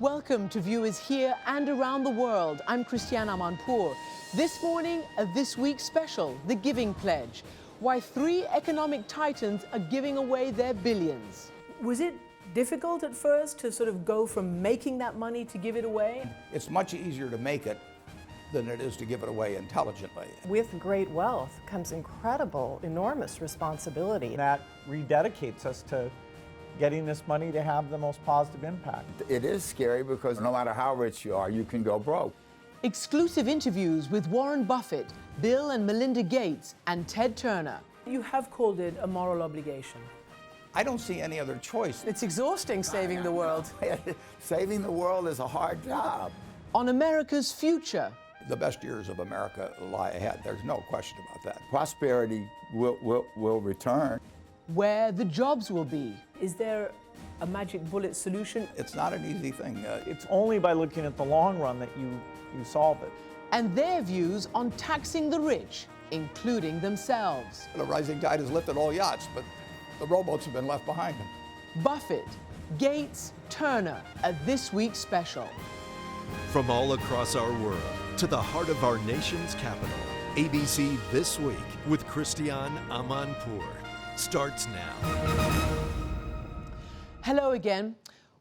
Welcome to viewers here and around the world. I'm Christiane Amanpour. This morning, a This Week special, The Giving Pledge. Why 3 economic titans are giving away their billions. Was it difficult at first to sort of go from making that money to give it away? It's much easier to make it than it is to give it away intelligently. With great wealth comes incredible, enormous responsibility. That rededicates us to getting this money to have the most positive impact. It is scary because no matter how rich you are, you can go broke. Exclusive interviews with Warren Buffett, Bill and Melinda Gates, and Ted Turner. You have called it a moral obligation. I don't see any other choice. It's exhausting saving the world. Saving the world is a hard job. On America's future. The best years of America lie ahead. There's no question about that. Prosperity will return. Where the jobs will be. Is there a magic bullet solution? It's not an easy thing. It's only by looking at the long run that you solve it. And their views on taxing the rich, including themselves. The rising tide has lifted all yachts, but the rowboats have been left behind. Buffett, Gates, Turner, a This Week special. From all across our world to the heart of our nation's capital, ABC This Week with Christiane Amanpour starts now. Hello again.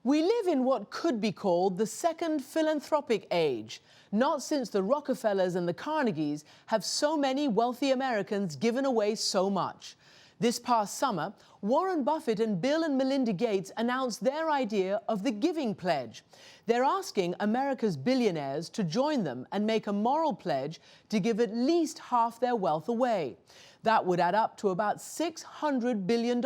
We live in what could be called the second philanthropic age. Not since the Rockefellers and the Carnegies have so many wealthy Americans given away so much. This past summer, Warren Buffett and Bill and Melinda Gates announced their idea of the Giving Pledge. They're asking America's billionaires to join them and make a moral pledge to give at least half their wealth away. That would add up to about $600 billion.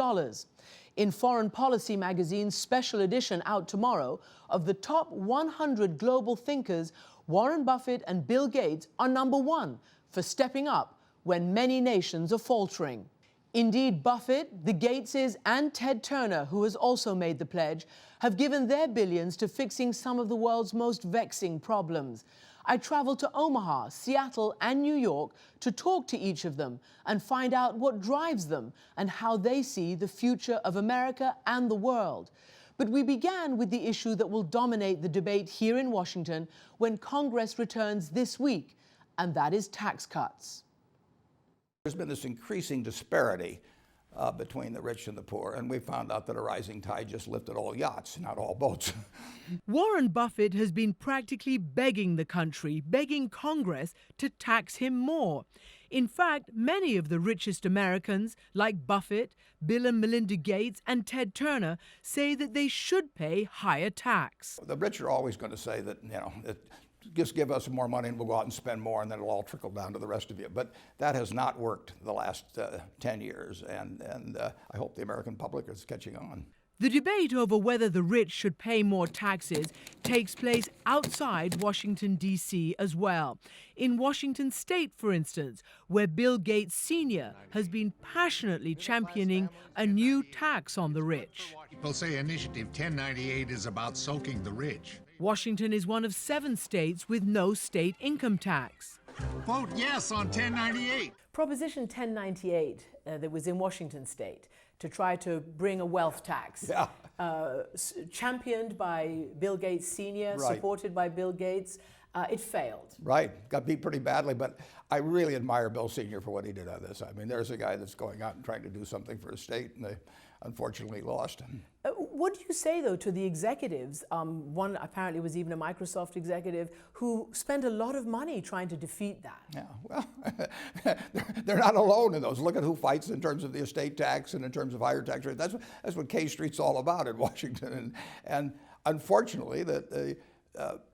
In Foreign Policy magazine's special edition out tomorrow, of the top 100 global thinkers, Warren Buffett and Bill Gates are number 1 for stepping up when many nations are faltering. Indeed, Buffett, the Gateses, and Ted Turner, who has also made the pledge, have given their billions to fixing some of the world's most vexing problems. I traveled to Omaha, Seattle, and New York to talk to each of them and find out what drives them and how they see the future of America and the world. But we began with the issue that will dominate the debate here in Washington when Congress returns this week, and that is tax cuts. There's been this increasing disparity between the rich and the poor, and we found out that a rising tide just lifted all yachts, not all boats. Warren Buffett has been practically begging the country, begging Congress to tax him more. In fact, many of the richest Americans, like Buffett, Bill and Melinda Gates, and Ted Turner, say that they should pay higher tax. The rich are always going to say that, just give us more money and we'll go out and spend more and then it'll all trickle down to the rest of you. But that has not worked the last 10 years, and I hope the American public is catching on. The debate over whether the rich should pay more taxes takes place outside Washington, D.C. as well. In Washington state, for instance, where Bill Gates Sr. has been passionately championing a new tax on the rich. People say Initiative 1098 is about soaking the rich. Washington is one of 7 states with no state income tax. Vote yes on 1098. Proposition 1098 that was in Washington state to try to bring a wealth tax, championed by Bill Gates Sr., Right. supported by Bill Gates, it failed. Right, got beat pretty badly, but I really admire Bill Sr. for what he did on this. I mean, there's a guy that's going out and trying to do something for his state, and they unfortunately lost. What do you say, though, to the executives? One apparently was even a Microsoft executive who spent a lot of money trying to defeat that. Yeah, well, they're not alone in those. Look at who fights in terms of the estate tax and in terms of higher tax rates. That's what K Street's all about in Washington. And unfortunately,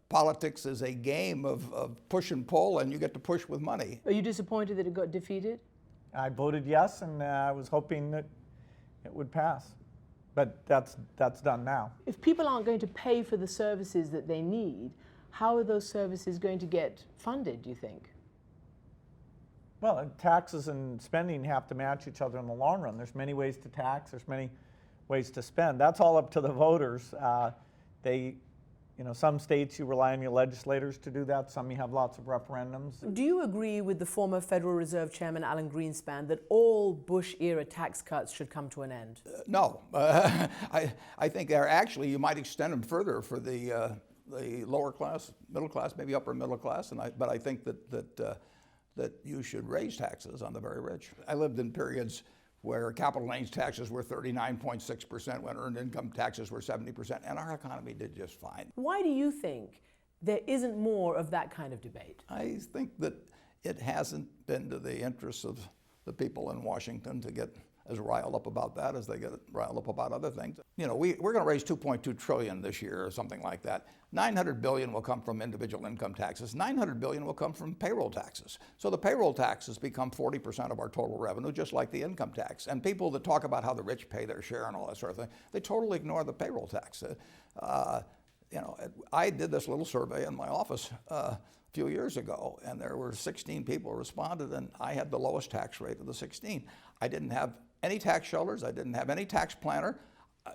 politics is a game of push and pull, and you get to push with money. Are you disappointed that it got defeated? I voted yes, and I was hoping that it would pass. But that's done now. If people aren't going to pay for the services that they need, how are those services going to get funded, do you think? Well, taxes and spending have to match each other in the long run. There's many ways to tax, there's many ways to spend. That's all up to the voters. They You know, some states you rely on your legislators to do that, some you have lots of referendums. Do you agree with the former Federal Reserve Chairman Alan Greenspan that all Bush-era tax cuts should come to an end? No. I think they're actually, you might extend them further for the lower class, middle class, maybe upper middle class, but I think that you should raise taxes on the very rich. I lived in periods where capital gains taxes were 39.6%, when earned income taxes were 70%, and our economy did just fine. Why do you think there isn't more of that kind of debate? I think that it hasn't been to the interests of the people in Washington to get as riled up about that as they get riled up about other things. You know, we're going to raise $2.2 trillion this year or something like that. $900 billion will come from individual income taxes. $900 billion will come from payroll taxes. So the payroll taxes become 40% of our total revenue, just like the income tax. And people that talk about how the rich pay their share and all that sort of thing, they totally ignore the payroll tax. You know, I did this little survey in my office a few years ago, and there were 16 people who responded, and I had the lowest tax rate of the 16. I didn't have any tax shelters. I didn't have any tax planner.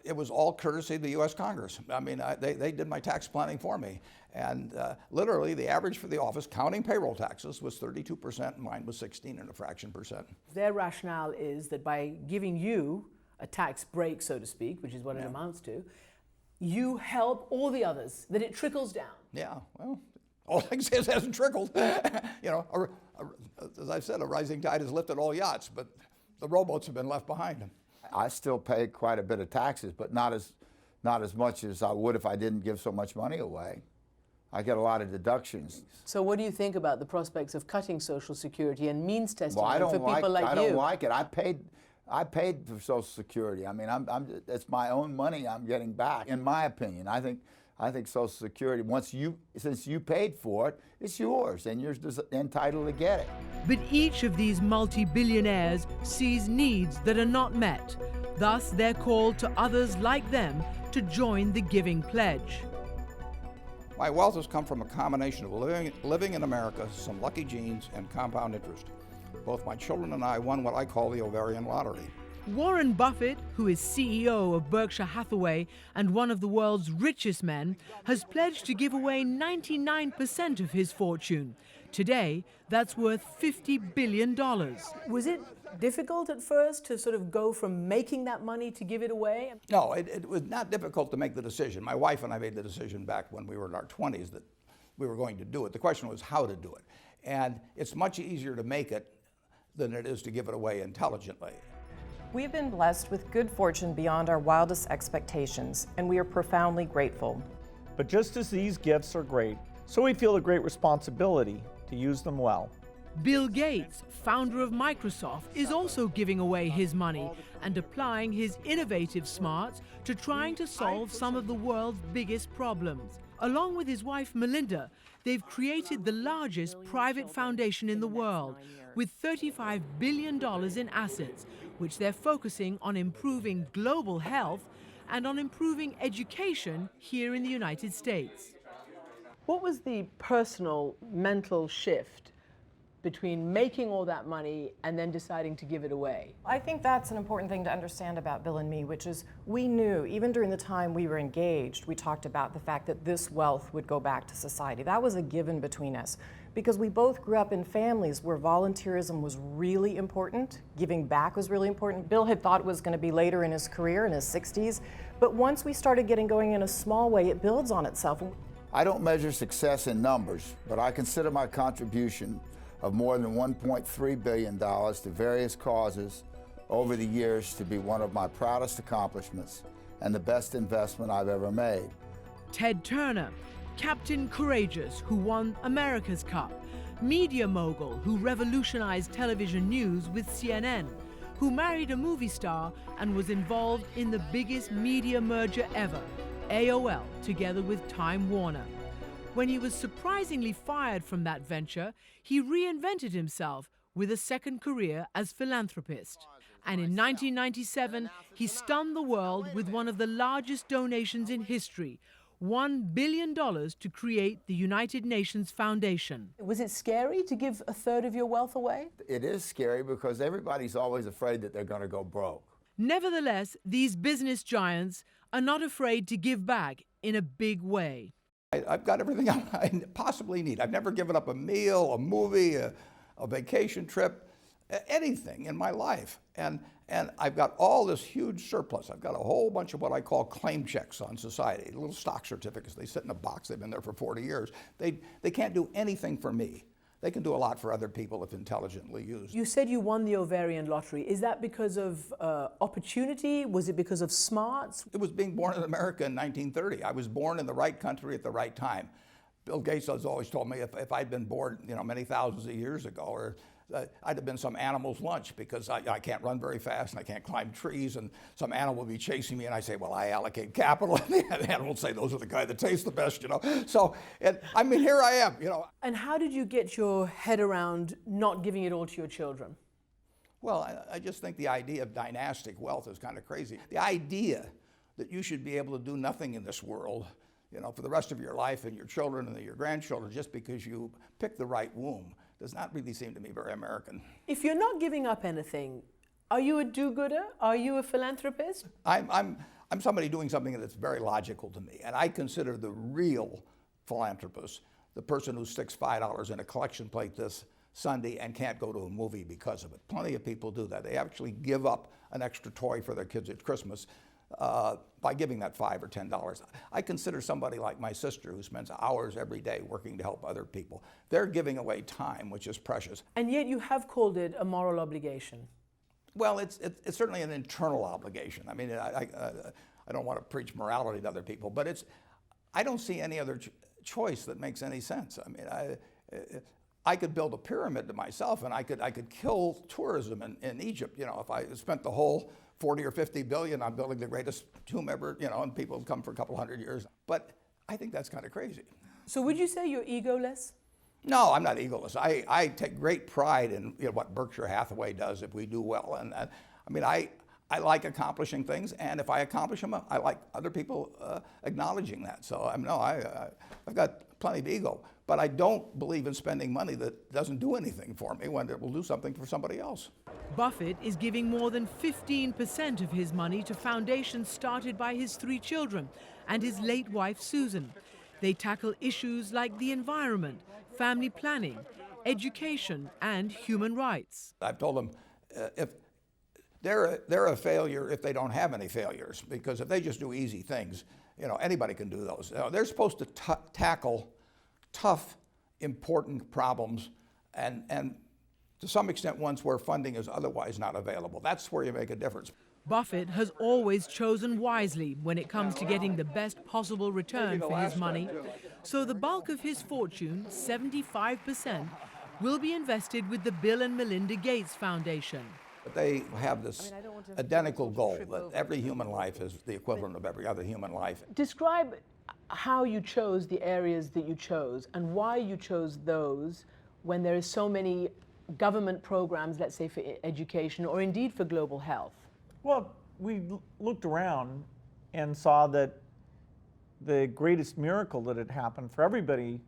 It was all courtesy of the U.S. Congress. I mean, they did my tax planning for me. And literally, the average for the office, counting payroll taxes, was 32%, and mine was 16 and a fraction percent. Their rationale is that by giving you a tax break, so to speak, which is what it amounts to, you help all the others, that it trickles down. Yeah, well, all I can say is it hasn't trickled. You know, as I've said, a rising tide has lifted all yachts, but the rowboats have been left behind. I still pay quite a bit of taxes, but not as much as I would if I didn't give so much money away. I get a lot of deductions. So what do you think about the prospects of cutting Social Security and means testing Well, for people like you? I don't like it. I paid for Social Security. I mean, it's my own money I'm getting back. In my opinion, I think Social Security, since you paid for it, it's yours, and you're entitled to get it. But each of these multi-billionaires sees needs that are not met. Thus, they're called to others like them to join the Giving Pledge. My wealth has come from a combination of living in America, some lucky genes, and compound interest. Both my children and I won what I call the ovarian lottery. Warren Buffett, who is CEO of Berkshire Hathaway and one of the world's richest men, has pledged to give away 99% of his fortune. Today, that's worth $50 billion. Was it difficult at first to sort of go from making that money to give it away? No, it was not difficult to make the decision. My wife and I made the decision back when we were in our 20s that we were going to do it. The question was how to do it. And it's much easier to make it than it is to give it away intelligently. We've been blessed with good fortune beyond our wildest expectations, and we are profoundly grateful. But just as these gifts are great, so we feel a great responsibility to use them well. Bill Gates, founder of Microsoft, is also giving away his money and applying his innovative smarts to trying to solve some of the world's biggest problems. Along with his wife Melinda, they've created the largest private foundation in the world, with $35 billion in assets, which they're focusing on improving global health and on improving education here in the United States. What was the personal mental shift between making all that money and then deciding to give it away? I think that's an important thing to understand about Bill and me, which is we knew, even during the time we were engaged, we talked about the fact that this wealth would go back to society. That was a given between us, because we both grew up in families where volunteerism was really important, giving back was really important. Bill had thought it was going to be later in his career, in his 60s, but once we started getting going in a small way, it builds on itself. I don't measure success in numbers, but I consider my contribution of more than $1.3 billion to various causes over the years to be one of my proudest accomplishments and the best investment I've ever made. Ted Turner, Captain Courageous, who won America's Cup, media mogul who revolutionized television news with CNN, who married a movie star and was involved in the biggest media merger ever, AOL, together with Time Warner. When he was surprisingly fired from that venture, he reinvented himself with a second career as philanthropist. And in 1997, he stunned the world with one of the largest donations in history, $1 billion to create the United Nations Foundation. Was it scary to give a third of your wealth away? It is scary because everybody's always afraid that they're going to go broke. Nevertheless, these business giants are not afraid to give back in a big way. I've got everything I possibly need. I've never given up a meal, a movie, a vacation trip, anything in my life. And I've got all this huge surplus. I've got a whole bunch of what I call claim checks on society, little stock certificates. They sit in a box. They've been there for 40 years. They can't do anything for me. They can do a lot for other people if intelligently used. You said you won the ovarian lottery. Is that because of opportunity? Was it because of smarts? It was being born in America in 1930. I was born in the right country at the right time. Bill Gates has always told me if I'd been born, many thousands of years ago, or I'd have been some animal's lunch, because I can't run very fast and I can't climb trees, and some animal will be chasing me, and I say, well, I allocate capital, and the animal will say, those are the guy that tastes the best, So, here I am, And how did you get your head around not giving it all to your children? Well, I just think the idea of dynastic wealth is kind of crazy. The idea that you should be able to do nothing in this world, for the rest of your life and your children and your grandchildren, just because you picked the right womb, does not really seem to me very American. If you're not giving up anything, are you a do-gooder? Are you a philanthropist? I'm somebody doing something that's very logical to me, and I consider the real philanthropist the person who sticks $5 in a collection plate this Sunday and can't go to a movie because of it. Plenty of people do that. They actually give up an extra toy for their kids at Christmas by giving that $5 or $10. I consider somebody like my sister, who spends hours every day working to help other people. They're giving away time, which is precious. And yet you have called it a moral obligation. Well, it's certainly an internal obligation. I don't want to preach morality to other people, but I don't see any other choice that makes any sense. I could build a pyramid to myself, and I could kill tourism in Egypt. If I spent the whole 40 or 50 billion on building the greatest tomb ever, and people have come for a couple hundred years. But I think that's kind of crazy. So would you say you're egoless? No, I'm not egoless. I take great pride in what Berkshire Hathaway does if we do well. And I like accomplishing things, and if I accomplish them, I like other people acknowledging that. So I've got plenty of ego, but I don't believe in spending money that doesn't do anything for me when it will do something for somebody else. Buffett is giving more than 15% of his money to foundations started by his 3 children and his late wife, Susan. They tackle issues like the environment, family planning, education, and human rights. I've told them if they're a failure if they don't have any failures, because if they just do easy things, anybody can do those. They're supposed to tackle tough, important problems, and to some extent ones where funding is otherwise not available. That's where you make a difference. Buffett has always chosen wisely when it comes to getting the best possible return for his money. So the bulk of his fortune, 75%, will be invested with the Bill and Melinda Gates Foundation. But they have this identical goal that every human life is the equivalent of every other human life. Describe how you chose the areas that you chose and why you chose those when there is so many government programs, let's say for education or indeed for global health. Well, we looked around and saw that the greatest miracle that had happened for everybody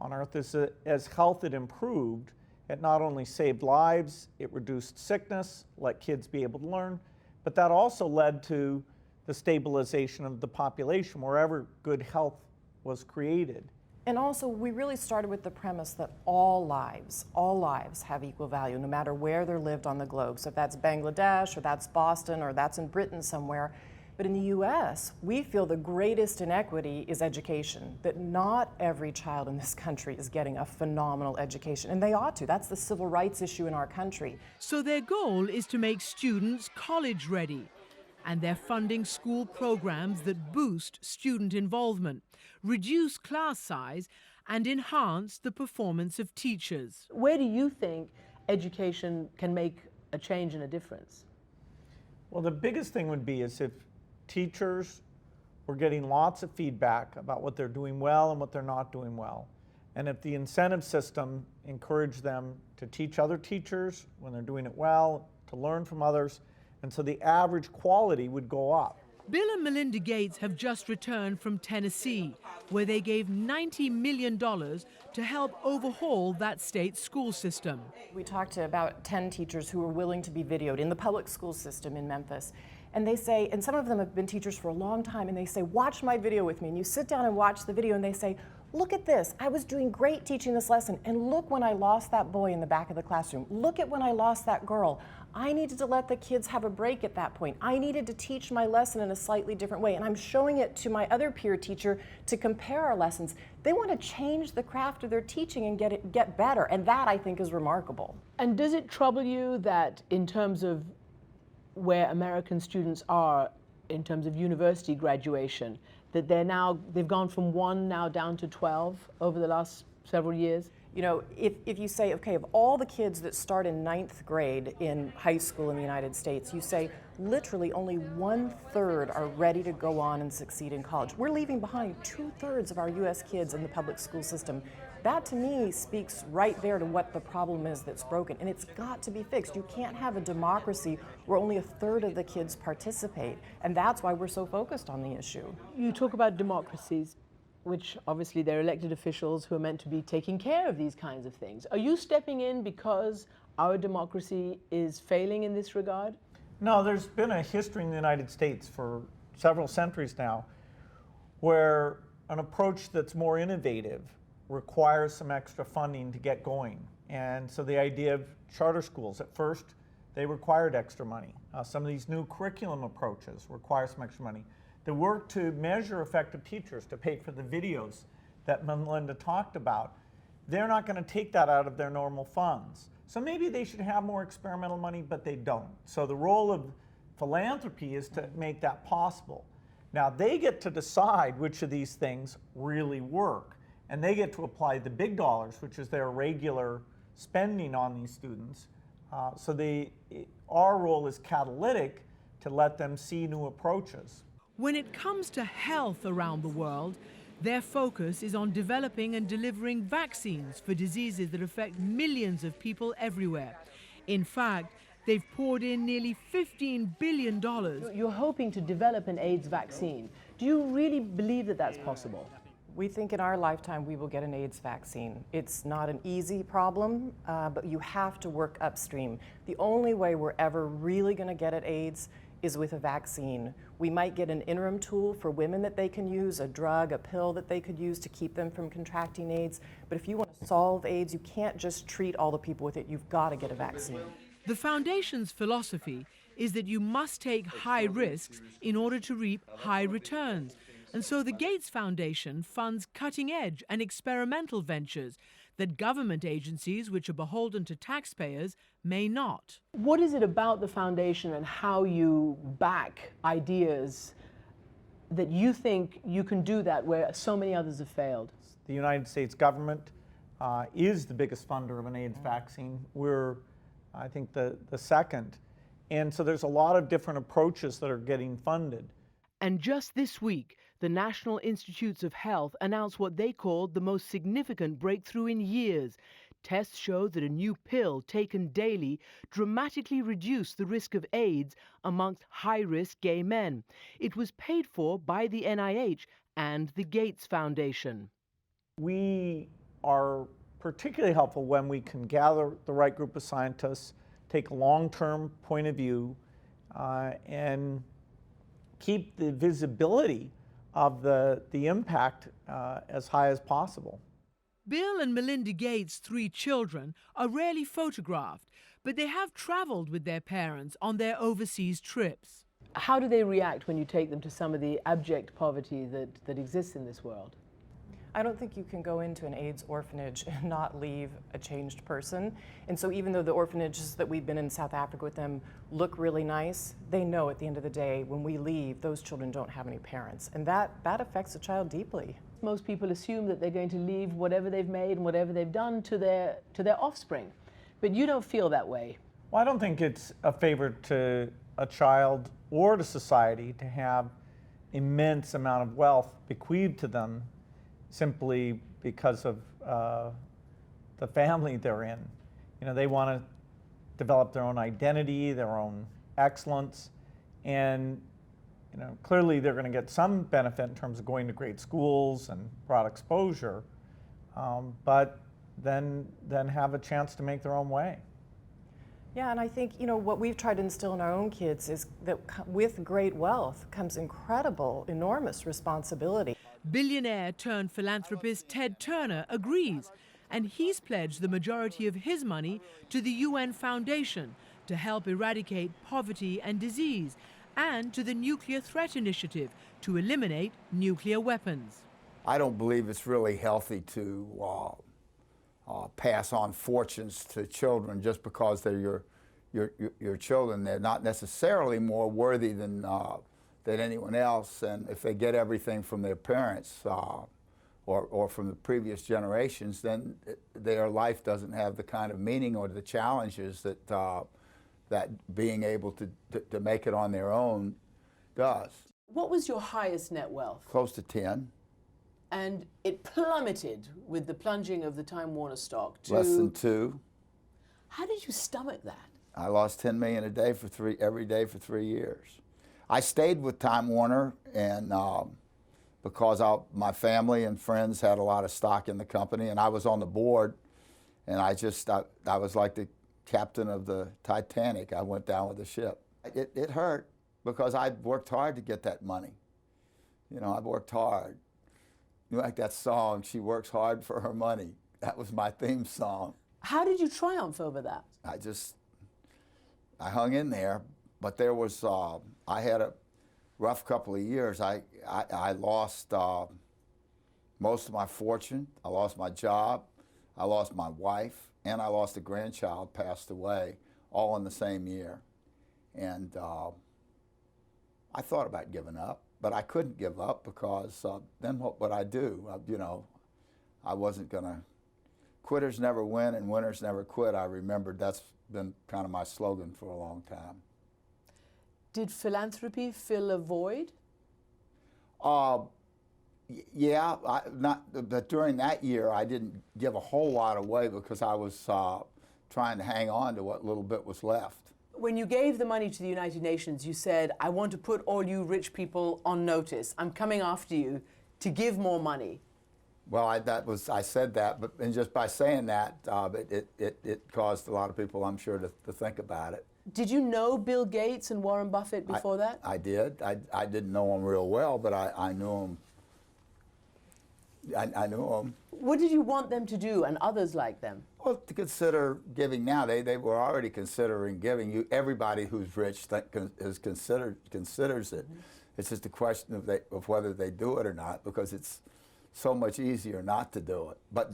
on Earth is that as health had improved, it not only saved lives, it reduced sickness, let kids be able to learn, but that also led to the stabilization of the population wherever good health was created. And also, we really started with the premise that all lives have equal value, no matter where they're lived on the globe. So if that's Bangladesh, or that's Boston, or that's in Britain somewhere. But in the US, we feel the greatest inequity is education, that not every child in this country is getting a phenomenal education, and they ought to. That's the civil rights issue in our country. So their goal is to make students college ready, and they're funding school programs that boost student involvement, reduce class size, and enhance the performance of teachers. Where do you think education can make a change and a difference? Well, the biggest thing would be is if teachers were getting lots of feedback about what they're doing well and what they're not doing well. And if the incentive system encouraged them to teach other teachers when they're doing it well, to learn from others, and so the average quality would go up. Bill and Melinda Gates have just returned from Tennessee, where they gave $90 million to help overhaul that state's school system. We talked to about 10 teachers who were willing to be videoed in the public school system in Memphis. and they say, and some of them have been teachers for a long time, and they say, watch my video with me. And you sit down and watch the video, and they say, look at this. I was doing great teaching this lesson, and look when I lost that boy in the back of the classroom. Look at when I lost that girl. I needed to let the kids have a break at that point. I needed to teach my lesson in a slightly different way, and I'm showing it to my other peer teacher to compare our lessons. They want to change the craft of their teaching and get better, and that, I think, is remarkable. And does it trouble you that in terms of where American students are in terms of university graduation, that they've gone from 1 now down to 12 over the last several years? You know, if you say, okay, of all the kids that start in 9th grade in high school in the United States, you say literally only 1/3 are ready to go on and succeed in college. We're leaving behind 2/3 of our US kids in the public school system. That to me speaks right there to what the problem is that's broken, and it's got to be fixed. You can't have a democracy where only 1/3 of the kids participate, and that's why we're so focused on the issue. You talk about democracies, which obviously they're elected officials who are meant to be taking care of these kinds of things. Are you stepping in because our democracy is failing in this regard? No, there's been a history in the United States for several centuries now where an approach that's more innovative requires some extra funding to get going. And so the idea of charter schools, at first, they required extra money. Some of these new curriculum approaches require some extra money. The work to measure effective teachers, to pay for the videos that Melinda talked about, they're not going to take that out of their normal funds. So maybe they should have more experimental money, but they don't. So the role of philanthropy is to make that possible. Now they get to decide which of these things really work, and they get to apply the big dollars, which is their regular spending on these students. Our role is catalytic to let them see new approaches. When it comes to health around the world, their focus is on developing and delivering vaccines for diseases that affect millions of people everywhere. In fact, they've poured in nearly $15 billion. You're hoping to develop an AIDS vaccine. Do you really believe that that's possible? We think in our lifetime we will get an AIDS vaccine. It's not an easy problem, but you have to work upstream. The only way we're ever really going to get at AIDS is with a vaccine. We might get an interim tool for women that they can use, a drug, a pill that they could use to keep them from contracting AIDS. But if you want to solve AIDS, you can't just treat all the people with it. You've got to get a vaccine. The Foundation's philosophy is that you must take high risks in order to reap high returns. And so the Gates Foundation funds cutting-edge and experimental ventures that government agencies, which are beholden to taxpayers, may not. What is it about the foundation and how you back ideas that you think you can do that where so many others have failed? The United States government is the biggest funder of an AIDS vaccine. We're, I think, the second. And so there's a lot of different approaches that are getting funded. And just this week, the National Institutes of Health announced what they called the most significant breakthrough in years. Tests showed that a new pill taken daily dramatically reduced the risk of AIDS amongst high-risk gay men. It was paid for by the NIH and the Gates Foundation. We are particularly helpful when we can gather the right group of scientists, take a long-term point of view, and keep the visibility of the impact as high as possible. Bill and Melinda Gates' 3 children are rarely photographed, but they have traveled with their parents on their overseas trips. How do they react when you take them to some of the abject poverty that exists in this world? I don't think you can go into an AIDS orphanage and not leave a changed person. And so even though the orphanages that we've been in South Africa with them look really nice, they know at the end of the day, when we leave, those children don't have any parents. And that affects a child deeply. Most people assume that they're going to leave whatever they've made and whatever they've done to their offspring. But you don't feel that way. Well, I don't think it's a favor to a child or to society to have immense amount of wealth bequeathed to them simply because of the family they're in. You know, they want to develop their own identity, their own excellence, and you know, clearly they're going to get some benefit in terms of going to great schools and broad exposure, but then have a chance to make their own way. Yeah, and I think, you know, what we've tried to instill in our own kids is that with great wealth comes incredible, enormous responsibility. Billionaire turned philanthropist Ted Turner agrees, and he's pledged the majority of his money to the UN Foundation to help eradicate poverty and disease, and to the Nuclear Threat Initiative to eliminate nuclear weapons. I don't believe it's really healthy to pass on fortunes to children just because they're your children. They're not necessarily more worthy than anyone else, and if they get everything from their parents or from the previous generations, then their life doesn't have the kind of meaning or the challenges that that being able to make it on their own does. What was your highest net wealth? Close to 10. And it plummeted with the plunging of the Time Warner stock to Less than 2. How did you stomach that? I lost $10 million a day every day for 3 years. I stayed with Time Warner, and because my family and friends had a lot of stock in the company, and I was on the board, and I was like the captain of the Titanic. I went down with the ship. It hurt because I'd worked hard to get that money. You know, I worked hard. You like that song, "She Works Hard for Her Money." That was my theme song. How did you triumph over that? I hung in there, but there was, I had a rough couple of years. I lost most of my fortune. I lost my job. I lost my wife, and I lost a grandchild, passed away, all in the same year. And I thought about giving up, but I couldn't give up because then what would I do? You know, I wasn't going to. Quitters never win and winners never quit. I remembered that's been kind of my slogan for a long time. Did philanthropy fill a void? Yeah, but during that year I didn't give a whole lot away because I was trying to hang on to what little bit was left. When you gave the money to the United Nations, you said, "I want to put all you rich people on notice. I'm coming after you to give more money." Well, I said that, and just by saying that, it caused a lot of people, I'm sure, to think about it. Did you know Bill Gates and Warren Buffett before that? I did. I didn't know them real well, but I knew them. I knew them. What did you want them to do, and others like them? Well, to consider giving now. They were already considering giving. Everybody who's rich considers it. It's just a question of whether they do it or not, because it's so much easier not to do it. But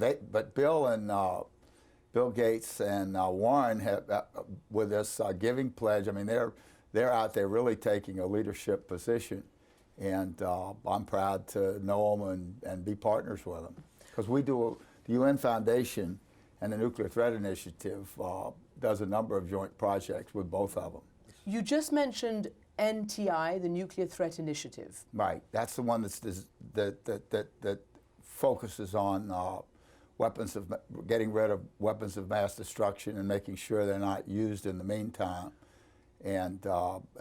Bill Gates and Warren have, with this giving pledge, I mean, they're out there really taking a leadership position, and I'm proud to know them and be partners with them, because the UN Foundation and the Nuclear Threat Initiative does a number of joint projects with both of them. You just mentioned NTI, the Nuclear Threat Initiative. Right, that's the one that focuses on getting rid of weapons of mass destruction and making sure they're not used in the meantime, and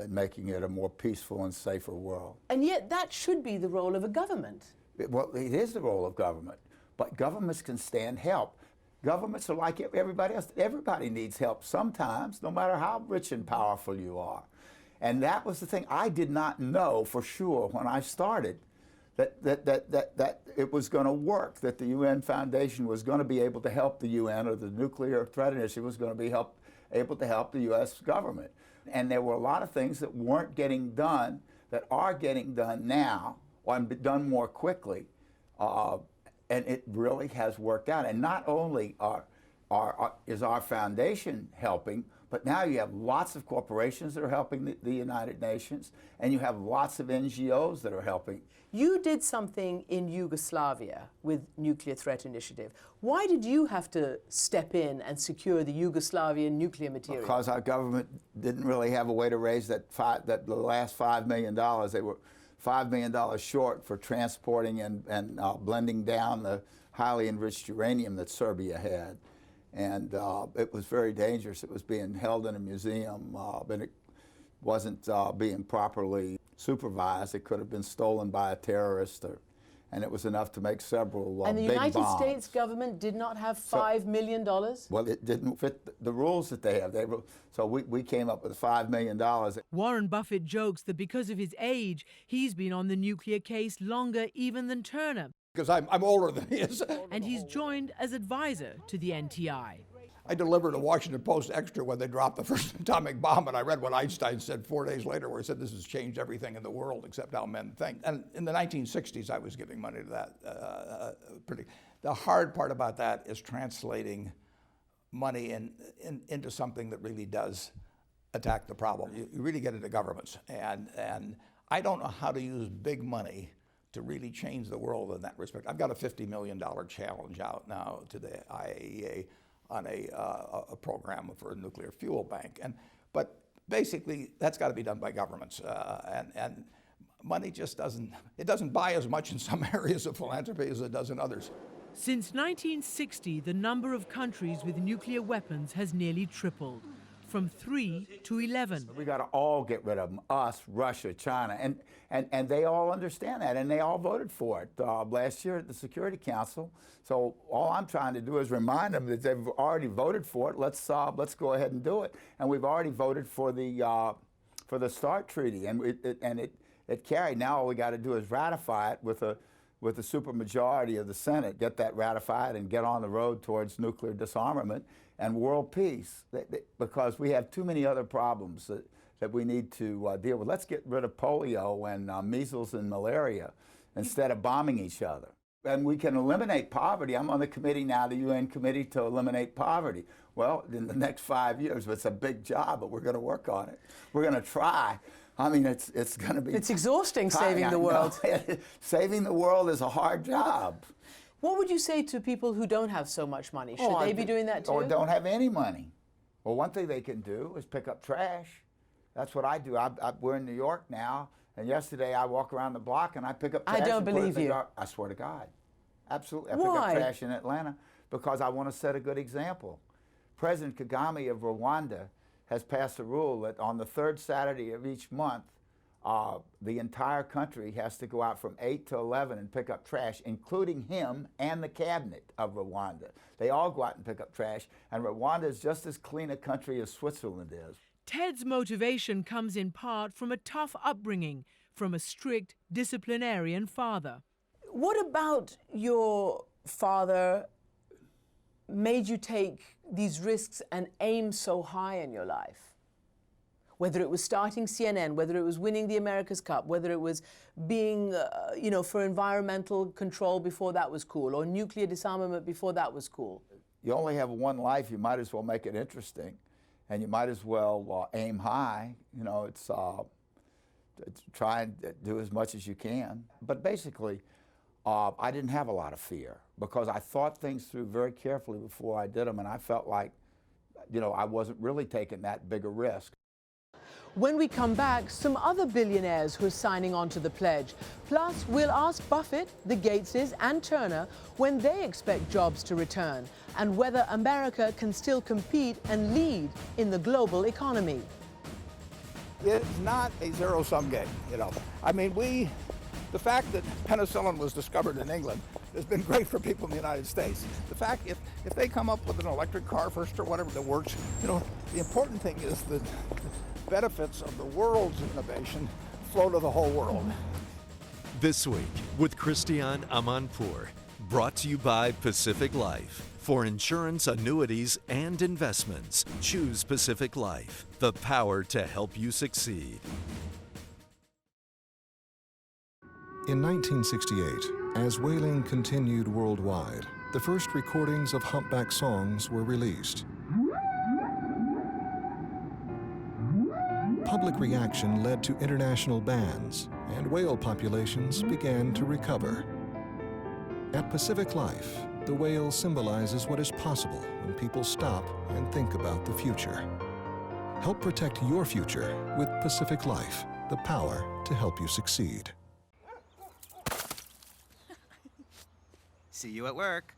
making it a more peaceful and safer world. And yet that should be the role of a government. Well, it is the role of government, but governments can stand help. Governments are like everybody else. Everybody needs help sometimes, no matter how rich and powerful you are. And that was the thing. I did not know for sure when I started that it was going to work, that the UN Foundation was going to be able to help the UN, or the Nuclear Threat Initiative was going to be able to help the U.S. government. And there were a lot of things that weren't getting done that are getting done now, or done more quickly, and it really has worked out. And not only is our foundation helping, but now you have lots of corporations that are helping the United Nations, and you have lots of NGOs that are helping. You did something in Yugoslavia with Nuclear Threat Initiative. Why did you have to step in and secure the Yugoslavian nuclear material? Because our government didn't really have a way to raise the last $5 million. They were $5 million short for transporting and blending down the highly enriched uranium that Serbia had. And it was very dangerous. It was being held in a museum, and it wasn't being properly supervised. It could have been stolen by a terrorist, and it was enough to make several And the big United bombs. States government did not have $5 million? Well, it didn't fit the rules that they have. So we came up with $5 million. Warren Buffett jokes that because of his age, he's been on the nuclear case longer even than Turner, Because I'm older than he is. and he's joined as advisor to the NTI. I delivered a Washington Post extra when they dropped the first atomic bomb, and I read what Einstein said 4 days later, where he said this has changed everything in the world except how men think. And in the 1960s, I was giving money to that. The hard part about that is translating money into something that really does attack the problem. You really get into governments, and I don't know how to use big money to really change the world in that respect. I've got a $50 million challenge out now to the IAEA on a program for a nuclear fuel bank. But basically, that's got to be done by governments. And money just doesn't buy as much in some areas of philanthropy as it does in others. Since 1960, the number of countries with nuclear weapons has nearly tripled, from 3 to 11. We got to all get rid of them, us, Russia, China, and they all understand that, and they all voted for it last year at the Security Council. So all I'm trying to do is remind them that they've already voted for it. Let's go ahead and do it. And we've already voted for the START treaty, and it carried. Now all we got to do is ratify it with a supermajority of the Senate, get that ratified, and get on the road towards nuclear disarmament and world peace, because we have too many other problems that we need to deal with. Let's get rid of polio and measles and malaria instead of bombing each other. And we can eliminate poverty. I'm on the committee now, the UN committee to eliminate poverty. Well, in the next 5 years, it's a big job, but we're going to work on it. We're going to try. I mean, it's going to be... It's exhausting saving the world. Saving the world is a hard job. What would you say to people who don't have so much money? Should they be doing that too? Or don't have any money. Well, one thing they can do is pick up trash. That's what I do. We're in New York now, and yesterday I walk around the block and I pick up trash. I don't believe you. I swear to God. Absolutely. I Why? pick up trash in Atlanta because I want to set a good example. President Kagame of Rwanda has passed a rule that on the third Saturday of each month, the entire country has to go out from 8 to 11 and pick up trash, including him and the cabinet of Rwanda. They all go out and pick up trash, and Rwanda is just as clean a country as Switzerland is. Ted's motivation comes in part from a tough upbringing from a strict disciplinarian father. What about your father made you take these risks and aim so high in your life? Whether it was starting CNN, whether it was winning the America's Cup, whether it was being, for environmental control before that was cool, or nuclear disarmament before that was cool. You only have one life. You might as well make it interesting, and you might as well aim high. You know, it's try and do as much as you can. But basically, I didn't have a lot of fear because I thought things through very carefully before I did them, and I felt like, I wasn't really taking that big a risk. When we come back, some other billionaires who are signing on to the pledge. Plus, we'll ask Buffett, the Gateses, and Turner when they expect jobs to return and whether America can still compete and lead in the global economy. It's not a zero-sum game, I mean, the fact that penicillin was discovered in England has been great for people in the United States. The fact, if they come up with an electric car first or whatever that works, the important thing is that the benefits of the world's innovation flow to the whole world. This week with Christiane Amanpour, brought to you by Pacific Life. For insurance, annuities, and investments, choose Pacific Life, the power to help you succeed. In 1968, as whaling continued worldwide, the first recordings of humpback songs were released. Public reaction led to international bans, and whale populations began to recover. At Pacific Life, the whale symbolizes what is possible when people stop and think about the future. Help protect your future with Pacific Life, the power to help you succeed. See you at work.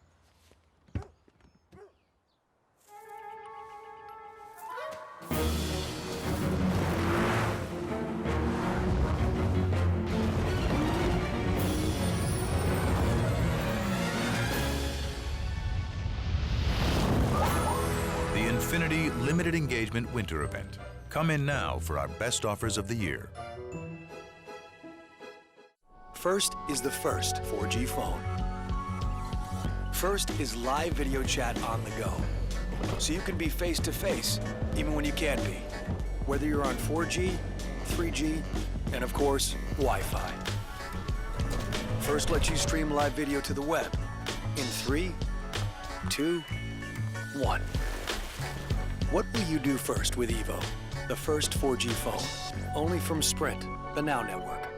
Xfinity Limited Engagement Winter Event. Come in now for our best offers of the year. First is the first 4G phone. First is live video chat on the go, so you can be face-to-face even when you can't be, whether you're on 4G, 3G, and of course, Wi-Fi. First lets you stream live video to the web in 3, 2, 1. What will you do first with Evo, the first 4G phone? Only from Sprint, the Now Network.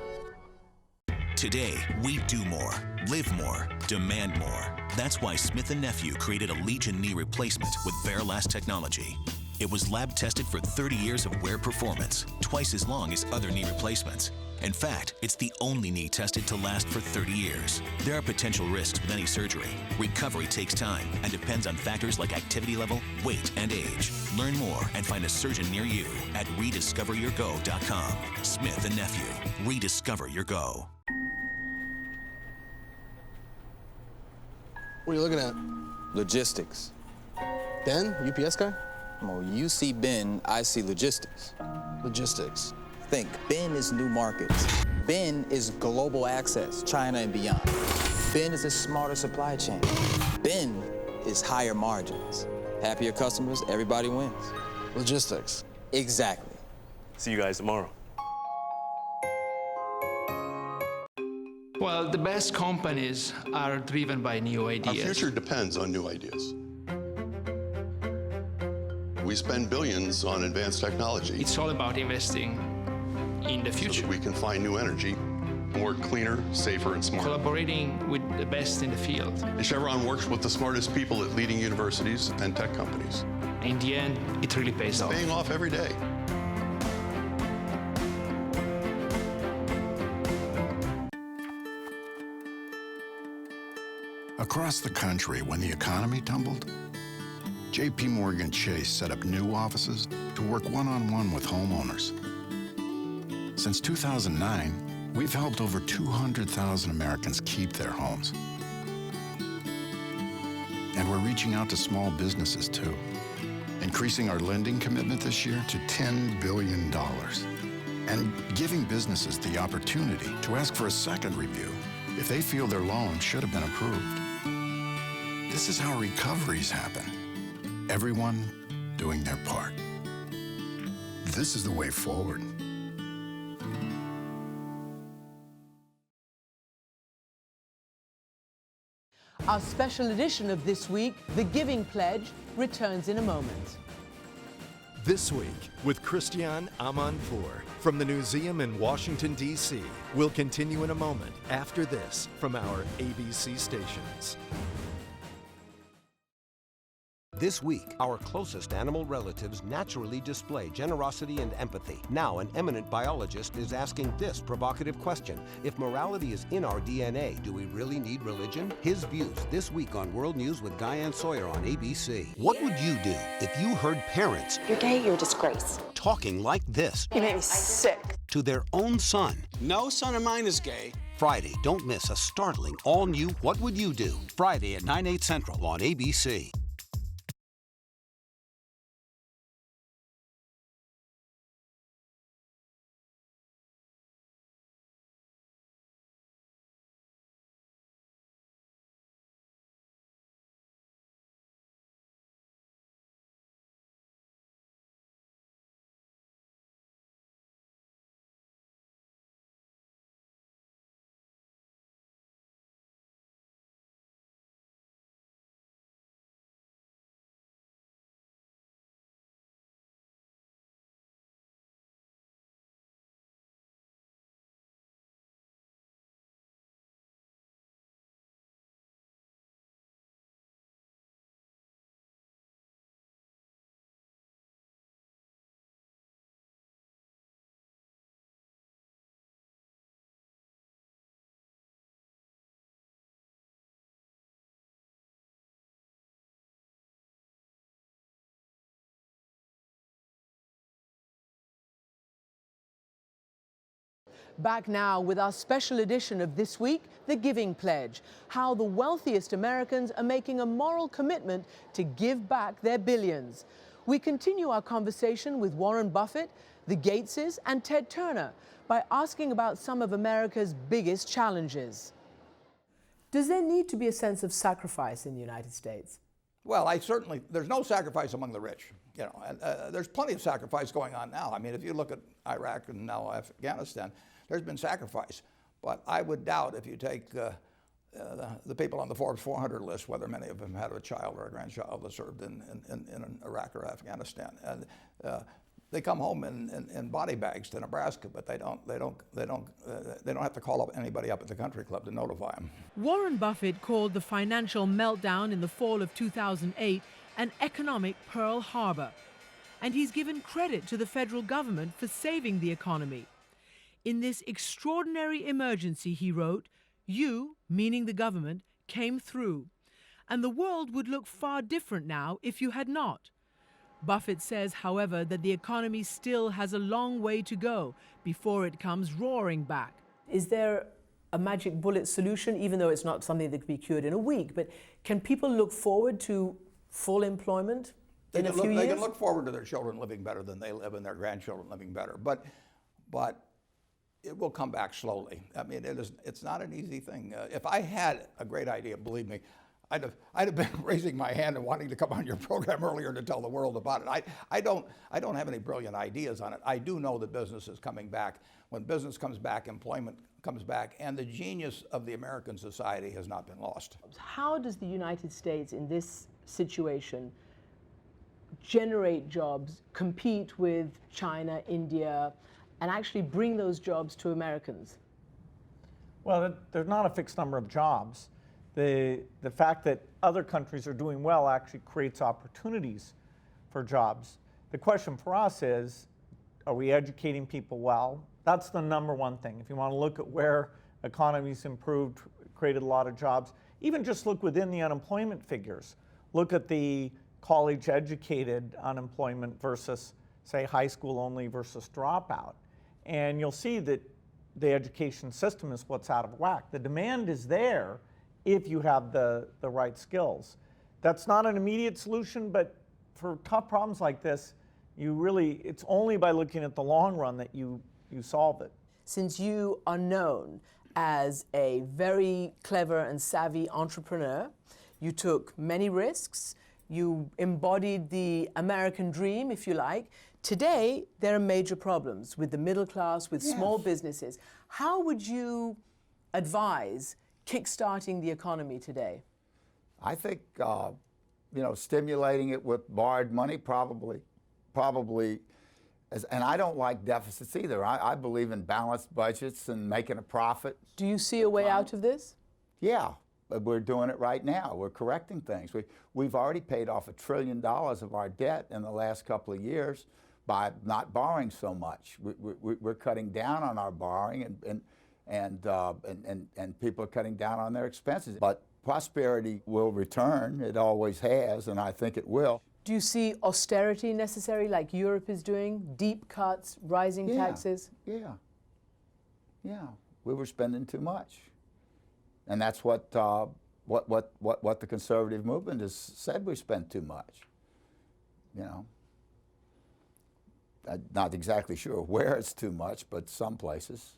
Today, we do more, live more, demand more. That's why Smith & Nephew created a Legion knee replacement with Veralast technology. It was lab tested for 30 years of wear performance, twice as long as other knee replacements. In fact, it's the only knee tested to last for 30 years. There are potential risks with any surgery. Recovery takes time and depends on factors like activity level, weight, and age. Learn more and find a surgeon near you at rediscoveryourgo.com. Smith & Nephew. Rediscover your go. What are you looking at? Logistics. Ben, UPS guy? Well, you see Ben, I see logistics. Logistics. Think, Ben is new markets. Ben is global access, China and beyond. Ben is a smarter supply chain. Ben is higher margins. Happier customers, everybody wins. Logistics. Exactly. See you guys tomorrow. Well, the best companies are driven by new ideas. Our future depends on new ideas. We spend billions on advanced technology. It's all about investing in the future. So that we can find new energy, more cleaner, safer, and smarter. Collaborating with the best in the field. And Chevron works with the smartest people at leading universities and tech companies. In the end, it really pays off. Paying off every day. Across the country, when the economy tumbled, J.P. Morgan Chase set up new offices to work one-on-one with homeowners. Since 2009, we've helped over 200,000 Americans keep their homes. And we're reaching out to small businesses, too, increasing our lending commitment this year to $10 billion, and giving businesses the opportunity to ask for a second review if they feel their loan should have been approved. This is how recoveries happen. Everyone doing their part. This is the way forward. Our special edition of This Week, The Giving Pledge, returns in a moment. This week with Christiane Amanpour from the Newseum in Washington, D.C. We'll continue in a moment after this from our ABC stations. This week, our closest animal relatives naturally display generosity and empathy. Now, an eminent biologist is asking this provocative question. If morality is in our DNA, do we really need religion? His views this week on World News with Diane Sawyer on ABC. What would you do if you heard parents... You're gay, you're a disgrace. ...talking like this? You make me sick. ...to their own son? No son of mine is gay. Friday, don't miss a startling, all-new What Would You Do? Friday at 9/8 Central on ABC. Back now with our special edition of This Week, The Giving Pledge, how the wealthiest Americans are making a moral commitment to give back their billions. We continue our conversation with Warren Buffett, the Gateses, and Ted Turner by asking about some of America's biggest challenges. Does there need to be a sense of sacrifice in the United States? Well, there's no sacrifice among the rich, you know, and there's plenty of sacrifice going on now. I mean, if you look at Iraq and now Afghanistan, there's been sacrifice. But I would doubt if you take the people on the Forbes 400 list, whether many of them had a child or a grandchild that served in Iraq or Afghanistan. And they come home in body bags to Nebraska, but they don't have to call up anybody up at the country club to notify them. Warren Buffett called the financial meltdown in the fall of 2008 an economic Pearl Harbor, and he's given credit to the federal government for saving the economy. In this extraordinary emergency, he wrote, "You, meaning the government, came through, and the world would look far different now if you had not." Buffett says, however, that the economy still has a long way to go before it comes roaring back. Is there a magic bullet solution, even though it's not something that can be cured in a week? But can people look forward to full employment in a few years? They can look forward to their children living better than they live and their grandchildren living better. But it will come back slowly. I mean, it's not an easy thing. If I had a great idea, believe me, I'd have been raising my hand and wanting to come on your program earlier to tell the world about it. I don't have any brilliant ideas on it. I do know that business is coming back. When business comes back, employment comes back, and the genius of the American society has not been lost. How does the United States in this situation generate jobs, compete with China, India, and actually bring those jobs to Americans? Well, there's not a fixed number of jobs. The fact that other countries are doing well actually creates opportunities for jobs. The question for us is, are we educating people well? That's the number one thing. If you want to look at where economies improved, created a lot of jobs, even just look within the unemployment figures. Look at the college-educated unemployment versus, say, high school only versus dropout. And you'll see that the education system is what's out of whack. The demand is there if you have the right skills. That's not an immediate solution, but for tough problems like this, it's only by looking at the long run that you solve it. Since you are known as a very clever and savvy entrepreneur, you took many risks, you embodied the American dream, if you like. Today, there are major problems with the middle class, with small businesses. How would you advise kickstarting the economy today? I think, stimulating it with borrowed money probably, and I don't like deficits either. I believe in balanced budgets and making a profit. Do you see a way out of this? Yeah, we're doing it right now. We're correcting things. We've already paid off $1 trillion of our debt in the last couple of years by not borrowing so much. We're cutting down on our borrowing, and people are cutting down on their expenses. But prosperity will return. It always has, and I think it will. Do you see austerity necessary, like Europe is doing? Deep cuts, rising taxes? Yeah. We were spending too much, and that's what the conservative movement has said. We spend too much. I'm not exactly sure where it's too much, but some places.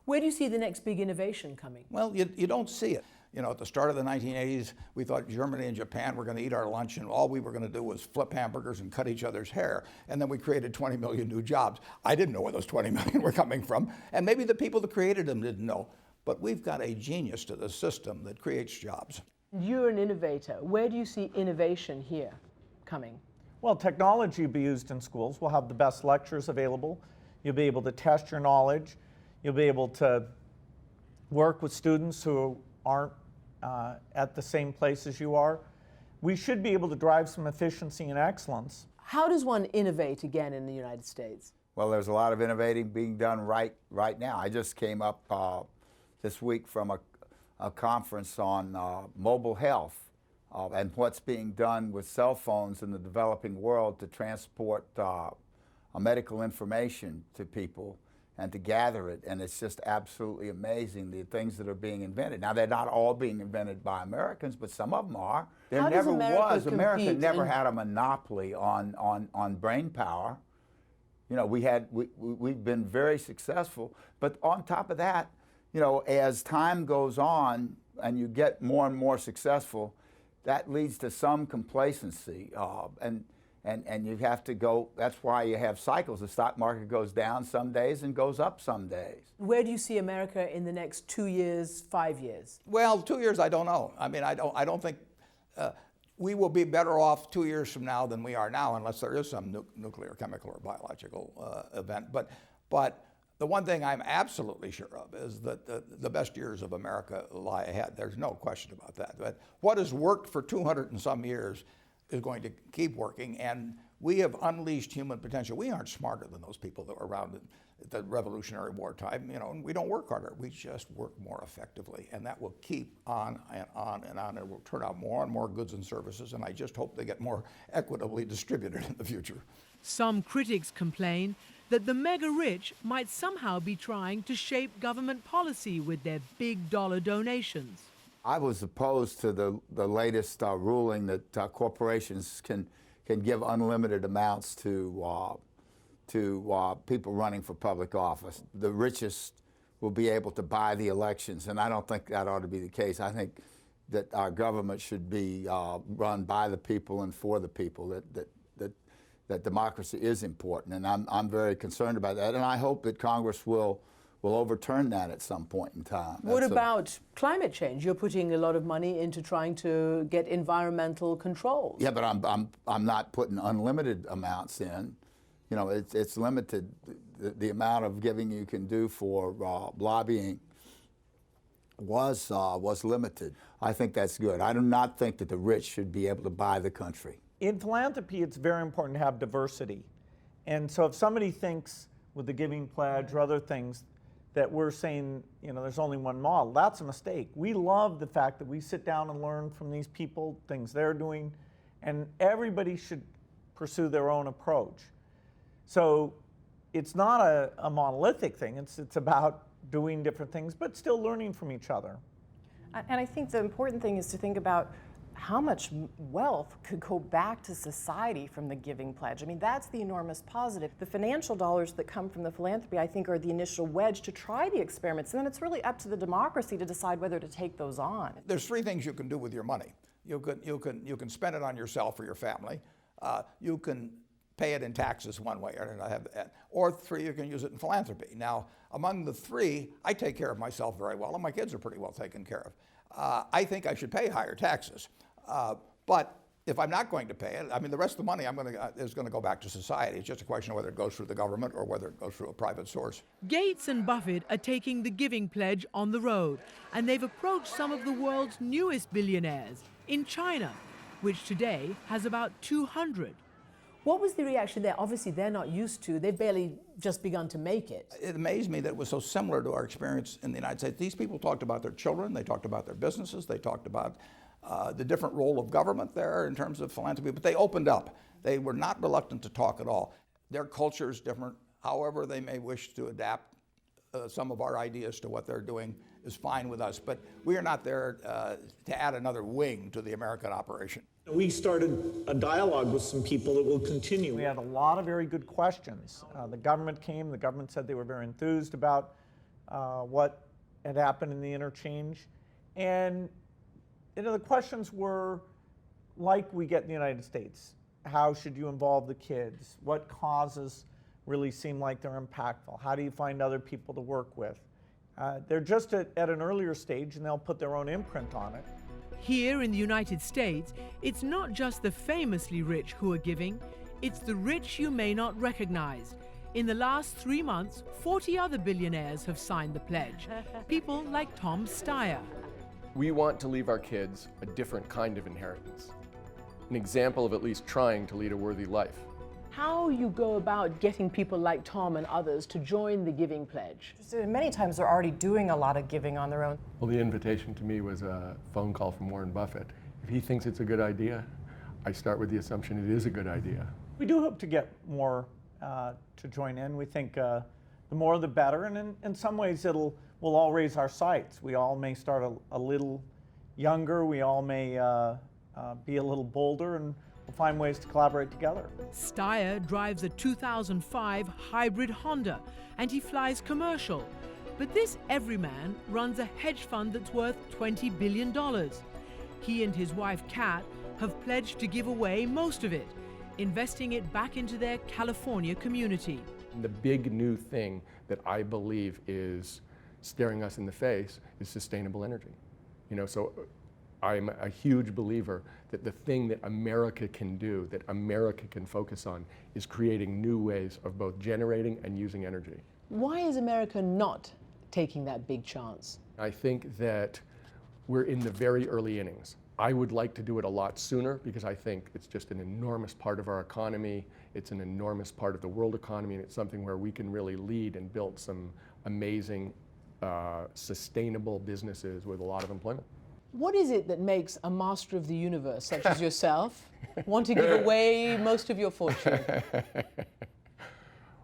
Where do you see the next big innovation coming? Well, you don't see it. At the start of the 1980s, we thought Germany and Japan were going to eat our lunch, and all we were going to do was flip hamburgers and cut each other's hair. And then we created 20 million new jobs. I didn't know where those 20 million were coming from, and maybe the people that created them didn't know. But we've got a genius to the system that creates jobs. You're an innovator. Where do you see innovation here coming? Well, technology will be used in schools. We'll have the best lectures available. You'll be able to test your knowledge. You'll be able to work with students who aren't at the same place as you are. We should be able to drive some efficiency and excellence. How does one innovate again in the United States? Well, there's a lot of innovating being done right now. I just came up this week from a conference on mobile health and what's being done with cell phones in the developing world to transport medical information to people and to gather it. And it's just absolutely amazing, the things that are being invented. Now, they're not all being invented by Americans, but some of them are. There How does never America was. America compete never in- had a monopoly on brain power. You know, we've been very successful. But on top of that, you know, as time goes on and you get more and more successful, that leads to some complacency. And you have to go, that's why you have cycles. The stock market goes down some days and goes up some days. Where do you see America in the next 2 years, 5 years? Well, 2 years, I don't know. I mean, I don't think we will be better off 2 years from now than we are now, unless there is some nuclear, chemical, or biological event. But the one thing I'm absolutely sure of is that the best years of America lie ahead. There's no question about that. But what has worked for 200 and some years is going to keep working, and we have unleashed human potential. We aren't smarter than those people that were around at the Revolutionary War time, you know, and we don't work harder. We just work more effectively, and that will keep on and on and on. It will turn out more and more goods and services, and I just hope they get more equitably distributed in the future. Some critics complain that the mega-rich might somehow be trying to shape government policy with their big dollar donations. I was opposed to the latest ruling that corporations can give unlimited amounts to people running for public office. The richest will be able to buy the elections, and I don't think that ought to be the case. I think that our government should be run by the people and for the people. That democracy is important, and I'm very concerned about that. And I hope that Congress will overturn that at some point in time. What about climate change? You're putting a lot of money into trying to get environmental controls. Yeah, but I'm not putting unlimited amounts in. You know, it's limited. The amount of giving you can do for lobbying was limited. I think that's good. I do not think that the rich should be able to buy the country. In philanthropy, it's very important to have diversity. And so if somebody thinks with the Giving Pledge or other things that we're saying, you know, there's only one model, that's a mistake. We love the fact that we sit down and learn from these people, things they're doing, and everybody should pursue their own approach. So it's not a monolithic thing. It's about doing different things, but still learning from each other. And I think the important thing is to think about how much wealth could go back to society from the Giving Pledge. I mean, that's the enormous positive. The financial dollars that come from the philanthropy, I think, are the initial wedge to try the experiments. And then it's really up to the democracy to decide whether to take those on. There's three things you can do with your money. You can spend it on yourself or your family. You can pay it in taxes one way or another. Or three, you can use it in philanthropy. Now, among the three, I take care of myself very well, and my kids are pretty well taken care of. I think I should pay higher taxes. But if I'm not going to pay it, I mean, the rest of the money is going to go back to society. It's just a question of whether it goes through the government or whether it goes through a private source. Gates and Buffett are taking the Giving Pledge on the road, and they've approached some of the world's newest billionaires in China, which today has about 200. What was the reaction there? Obviously, they're not used to. They've barely just begun to make it. It amazed me that it was so similar to our experience in the United States. These people talked about their children, they talked about their businesses, they talked about the different role of government there in terms of philanthropy, but they opened up. They were not reluctant to talk at all. Their culture is different. However they may wish to adapt some of our ideas to what they're doing is fine with us, but we are not there to add another wing to the American operation. We started a dialogue with some people that will continue. We had a lot of very good questions. The government came, the government said they were very enthused about what had happened in the interchange. And you know, the questions were like we get in the United States. How should you involve the kids? What causes really seem like they're impactful? How do you find other people to work with? They're just at an earlier stage, and they'll put their own imprint on it. Here in the United States, it's not just the famously rich who are giving, it's the rich you may not recognize. In the last 3 months, 40 other billionaires have signed the pledge. People like Tom Steyer. We want to leave our kids a different kind of inheritance, an example of at least trying to lead a worthy life. How you go about getting people like Tom and others to join the Giving Pledge? So many times they're already doing a lot of giving on their own. Well, the invitation to me was a phone call from Warren Buffett. If he thinks it's a good idea, I start with the assumption it is a good idea. We do hope to get more to join in. We think the the more the better. And in some ways, we'll all raise our sights. We all may start a little younger. We all may be a little bolder, and we'll find ways to collaborate together. Steyer drives a 2005 hybrid Honda, and he flies commercial. But this everyman runs a hedge fund that's worth $20 billion. He and his wife, Kat, have pledged to give away most of it, investing it back into their California community. The big new thing that I believe is staring us in the face is sustainable energy. You know, so I'm a huge believer that the thing that America can do, that America can focus on, is creating new ways of both generating and using energy. Why is America not taking that big chance? I think that we're in the very early innings. I would like to do it a lot sooner because I think it's just an enormous part of our economy. It's an enormous part of the world economy, and it's something where we can really lead and build some amazing, sustainable businesses with a lot of employment. What is it that makes a master of the universe, such as yourself, want to give away most of your fortune?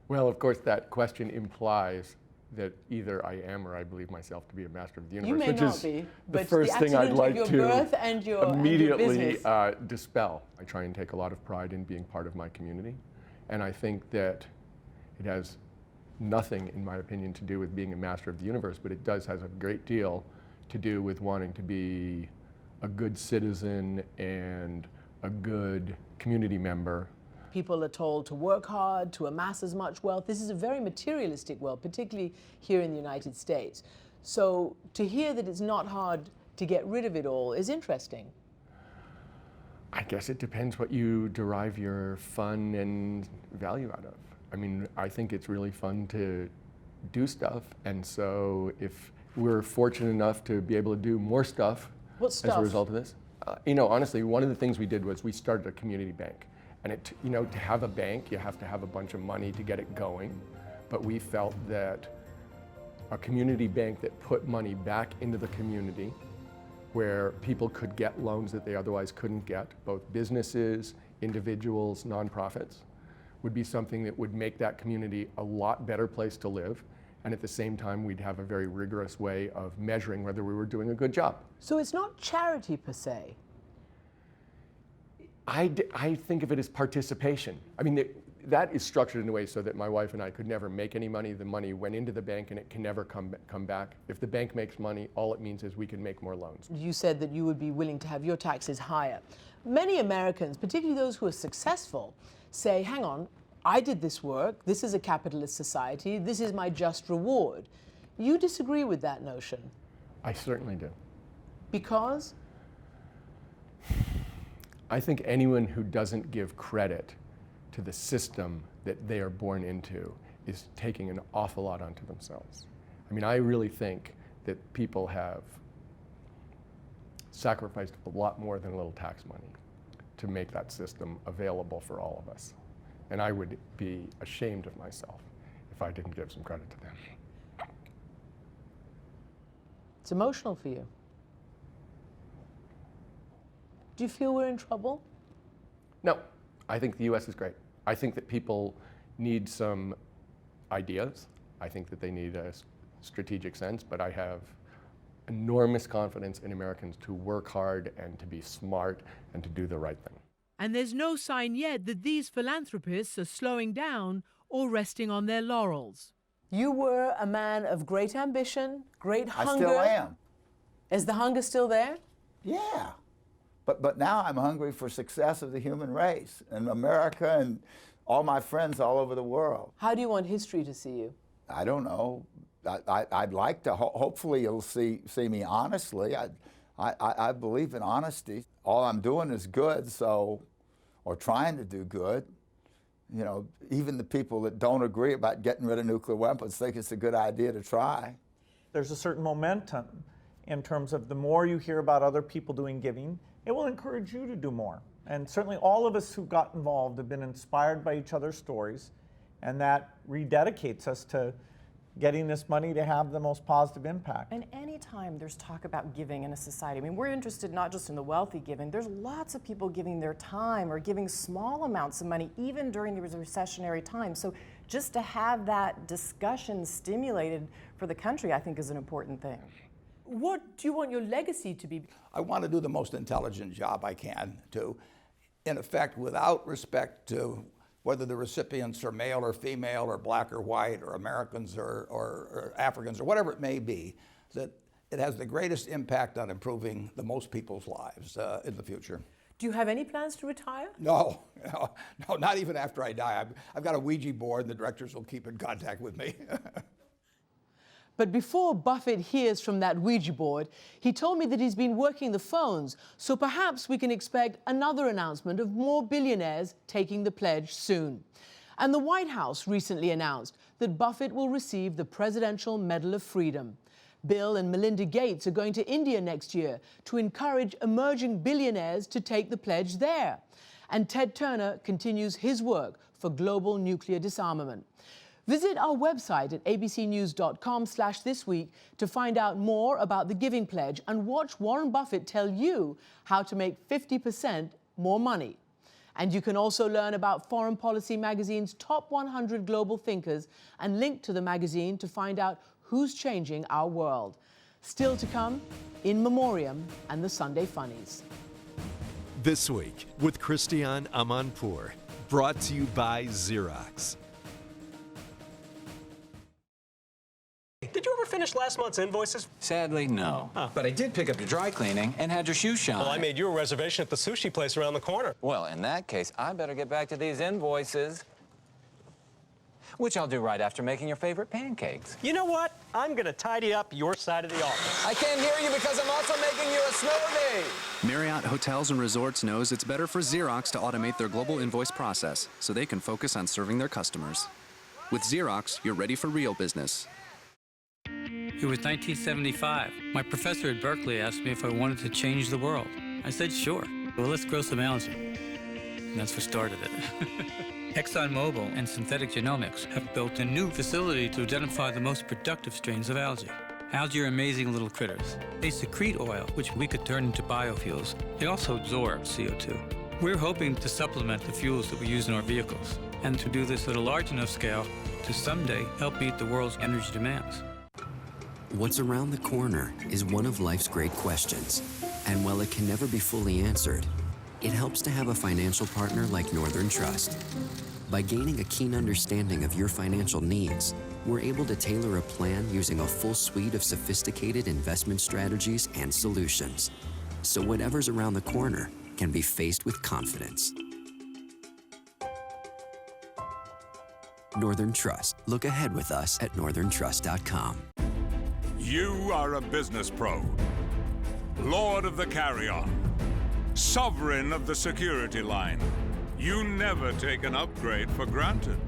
Well, of course, that question implies that either I am or I believe myself to be a master of the universe, You may which not is be, the but first the thing I'd accident like of your to birth and your immediately business. Dispel. I try and take a lot of pride in being part of my community, and I think that it has nothing, in my opinion, to do with being a master of the universe, but it does have a great deal to do with wanting to be a good citizen and a good community member. People are told to work hard, to amass as much wealth. This is a very materialistic world, particularly here in the United States. So to hear that it's not hard to get rid of it all is interesting. I guess it depends what you derive your fun and value out of. I mean, I think it's really fun to do stuff, and so if we're fortunate enough to be able to do more stuff, What stuff? as a result of this, you know, honestly, one of the things we did was we started a community bank. And you know, to have a bank, you have to have a bunch of money to get it going. But we felt that a community bank that put money back into the community, where people could get loans that they otherwise couldn't get, both businesses, individuals, nonprofits, would be something that would make that community a lot better place to live. And at the same time, we'd have a very rigorous way of measuring whether we were doing a good job. So it's not charity per se. I think of it as participation. I mean, that is structured in a way so that my wife and I could never make any money. The money went into the bank and it can never come back. If the bank makes money, all it means is we can make more loans. You said that you would be willing to have your taxes higher. Many Americans, particularly those who are successful, say, hang on, I did this work, this is a capitalist society, this is my just reward. You disagree with that notion? I certainly do. Because? I think anyone who doesn't give credit to the system that they are born into is taking an awful lot onto themselves. I mean, I really think that people have sacrificed a lot more than a little tax money to make that system available for all of us. And I would be ashamed of myself if I didn't give some credit to them. It's emotional for you. Do you feel we're in trouble? No, I think the US is great. I think that people need some ideas. I think that they need a strategic sense, but I have enormous confidence in Americans to work hard and to be smart and to do the right thing. And there's no sign yet that these philanthropists are slowing down or resting on their laurels. You were a man of great ambition, great hunger. I still am. Is the hunger still there? Yeah. But now I'm hungry for success of the human race and America and all my friends all over the world. How do you want history to see you? I don't know. I'd like to, hopefully you'll see me honestly. I believe in honesty. All I'm doing is good, so, or trying to do good. You know, even the people that don't agree about getting rid of nuclear weapons think it's a good idea to try. There's a certain momentum in terms of the more you hear about other people doing giving, it will encourage you to do more. And certainly all of us who got involved have been inspired by each other's stories, and that rededicates us to getting this money to have the most positive impact. And anytime there's talk about giving in a society, I mean, we're interested not just in the wealthy giving, there's lots of people giving their time or giving small amounts of money even during the recessionary time. So just to have that discussion stimulated for the country, I think is an important thing. What do you want your legacy to be? I want to do the most intelligent job I can to, in effect, without respect to whether the recipients are male or female or black or white or Americans or Africans or whatever it may be, that it has the greatest impact on improving the most people's lives in the future. Do you have any plans to retire? No, not even after I die. I've got a Ouija board and the directors will keep in contact with me. But before Buffett hears from that Ouija board, he told me that he's been working the phones, so perhaps we can expect another announcement of more billionaires taking the pledge soon. And the White House recently announced that Buffett will receive the Presidential Medal of Freedom. Bill and Melinda Gates are going to India next year to encourage emerging billionaires to take the pledge there. And Ted Turner continues his work for global nuclear disarmament. Visit our website at abcnews.com/thisweek to find out more about the Giving Pledge and watch Warren Buffett tell you how to make 50% more money. And you can also learn about Foreign Policy Magazine's top 100 global thinkers and link to the magazine to find out who's changing our world. Still to come, In Memoriam and the Sunday Funnies. This Week with Christiane Amanpour, brought to you by Xerox. Did you ever finish last month's invoices? Sadly, no. But I did pick up your dry cleaning and had your shoes shine. Well, I made you a reservation at the sushi place around the corner. Well, in that case, I better get back to these invoices, which I'll do right after making your favorite pancakes. You know what? I'm going to tidy up your side of the office. I can't hear you because I'm also making you a smoothie. Marriott Hotels and Resorts knows it's better for Xerox to automate their global invoice process so they can focus on serving their customers. With Xerox, you're ready for real business. It was 1975. My professor at Berkeley asked me if I wanted to change the world. I said, sure. Well, let's grow some algae. And that's what started it. ExxonMobil and Synthetic Genomics have built a new facility to identify the most productive strains of algae. Algae are amazing little critters. They secrete oil, which we could turn into biofuels. They also absorb CO2. We're hoping to supplement the fuels that we use in our vehicles, and to do this at a large enough scale to someday help meet the world's energy demands. What's around the corner is one of life's great questions. And while it can never be fully answered, it helps to have a financial partner like Northern Trust. By gaining a keen understanding of your financial needs, we're able to tailor a plan using a full suite of sophisticated investment strategies and solutions. So whatever's around the corner can be faced with confidence. Northern Trust. Look ahead with us at northerntrust.com. You are a business pro, lord of the carry-on, sovereign of the security line. You never take an upgrade for granted.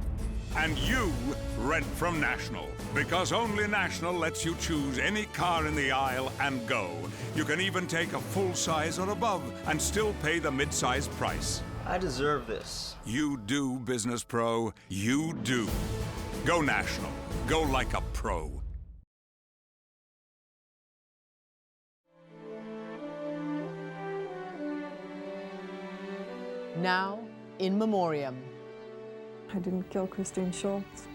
And you rent from National, because only National lets you choose any car in the aisle and go. You can even take a full size or above and still pay the mid-size price. I deserve this. You do, business pro. You do. Go National. Go like a pro. Now, In Memoriam. I didn't kill Christine Schultz.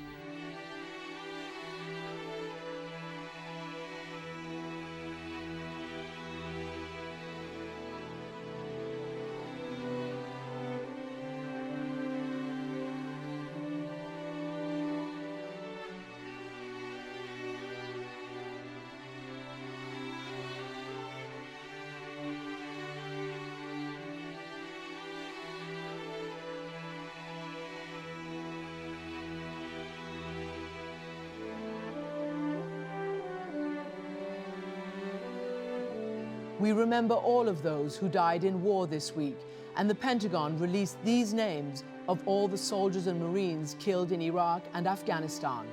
We remember all of those who died in war this week, and the Pentagon released these names of all the soldiers and Marines killed in Iraq and Afghanistan.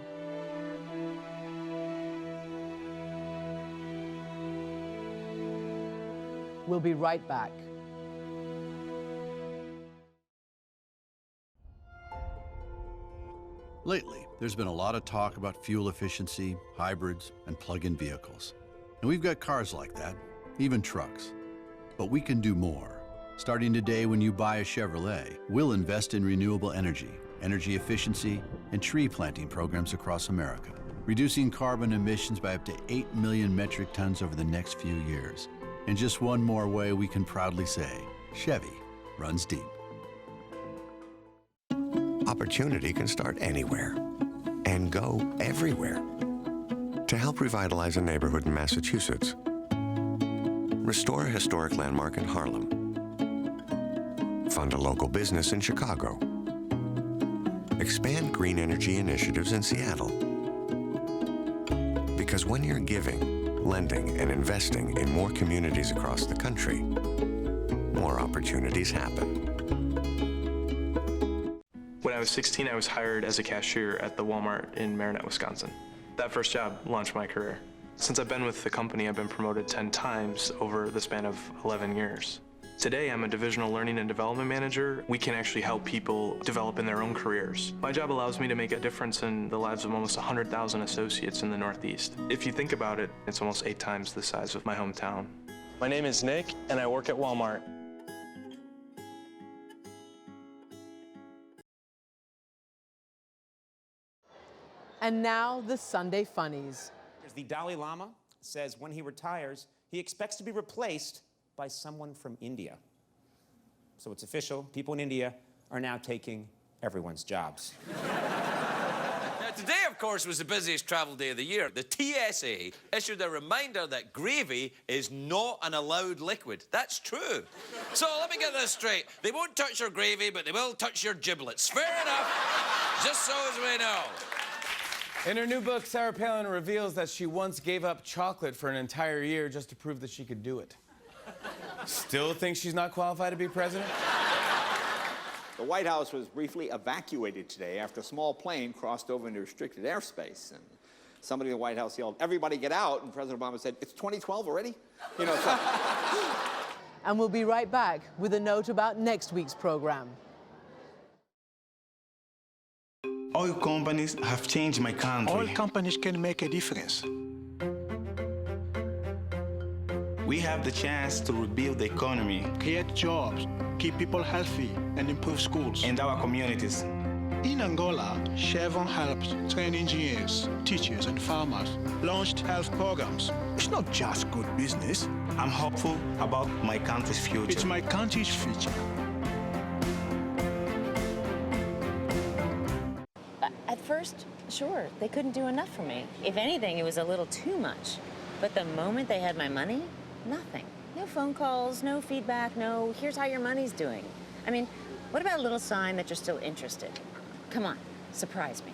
We'll be right back. Lately, there's been a lot of talk about fuel efficiency, hybrids, and plug-in vehicles. And we've got cars like that, even trucks. But we can do more. Starting today, when you buy a Chevrolet, we'll invest in renewable energy energy efficiency, and tree planting programs across America, reducing carbon emissions by up to 8 million metric tons over the next few years. And just one more way we can proudly say, Chevy runs deep. Opportunity can start anywhere and go everywhere. To help revitalize a neighborhood in Massachusetts, restore a historic landmark in Harlem, fund a local business in Chicago, expand green energy initiatives in Seattle. Because when you're giving, lending, and investing in more communities across the country, more opportunities happen. When I was 16, I was hired as a cashier at the Walmart in Marinette, Wisconsin. That first job launched my career. Since I've been with the company, I've been promoted 10 times over the span of 11 years. Today, I'm a divisional learning and development manager. We can actually help people develop in their own careers. My job allows me to make a difference in the lives of almost 100,000 associates in the Northeast. If you think about it, it's almost 8 times the size of my hometown. My name is Nick, and I work at Walmart. And now, the Sunday Funnies. The Dalai Lama says when he retires, he expects to be replaced by someone from India. So it's official, people in India are now taking everyone's jobs. Now, today, of course, was the busiest travel day of the year. The TSA issued a reminder that gravy is not an allowed liquid. That's true. So let me get this straight. They won't touch your gravy, but they will touch your giblets. Fair enough, just so as we know. In her new book, Sarah Palin reveals that she once gave up chocolate for an entire year just to prove that she could do it. Still thinks she's not qualified to be president? The White House was briefly evacuated today after a small plane crossed over into restricted airspace. And somebody in the White House yelled, "Everybody get out," and President Obama said, "It's 2012 already?" You know, so. And we'll be right back with a note about next week's program. Oil companies have changed my country. Oil companies can make a difference. We have the chance to rebuild the economy, create jobs, keep people healthy, and improve schools. And our communities. In Angola, Chevron helped train engineers, teachers, and farmers, launched health programs. It's not just good business. I'm hopeful about my country's future. It's my country's future. At first, sure, they couldn't do enough for me. If anything, it was a little too much. But the moment they had my money, nothing. No phone calls, no feedback, no, here's how your money's doing. I mean, what about a little sign that you're still interested? Come on, surprise me.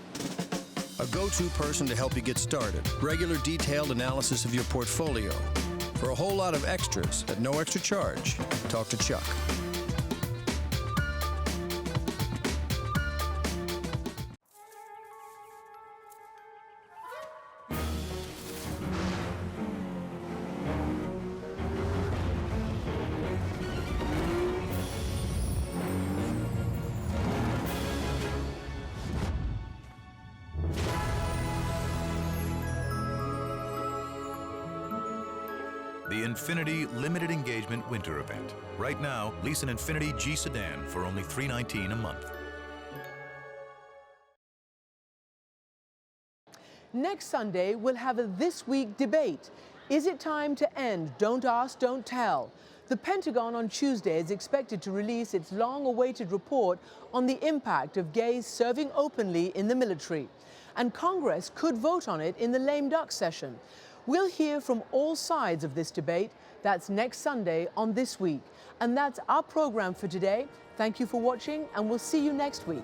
A go-to person to help you get started. Regular detailed analysis of your portfolio. For a whole lot of extras at no extra charge, talk to Chuck. The Infiniti Limited Engagement Winter Event. Right now, lease an Infiniti G Sedan for only $319 a month. Next Sunday, we'll have a This Week debate. Is it time to end Don't Ask, Don't Tell? The Pentagon on Tuesday is expected to release its long-awaited report on the impact of gays serving openly in the military. And Congress could vote on it in the lame duck session. We'll hear from all sides of this debate. That's next Sunday on This Week. And that's our program for today. Thank you for watching, and we'll see you next week.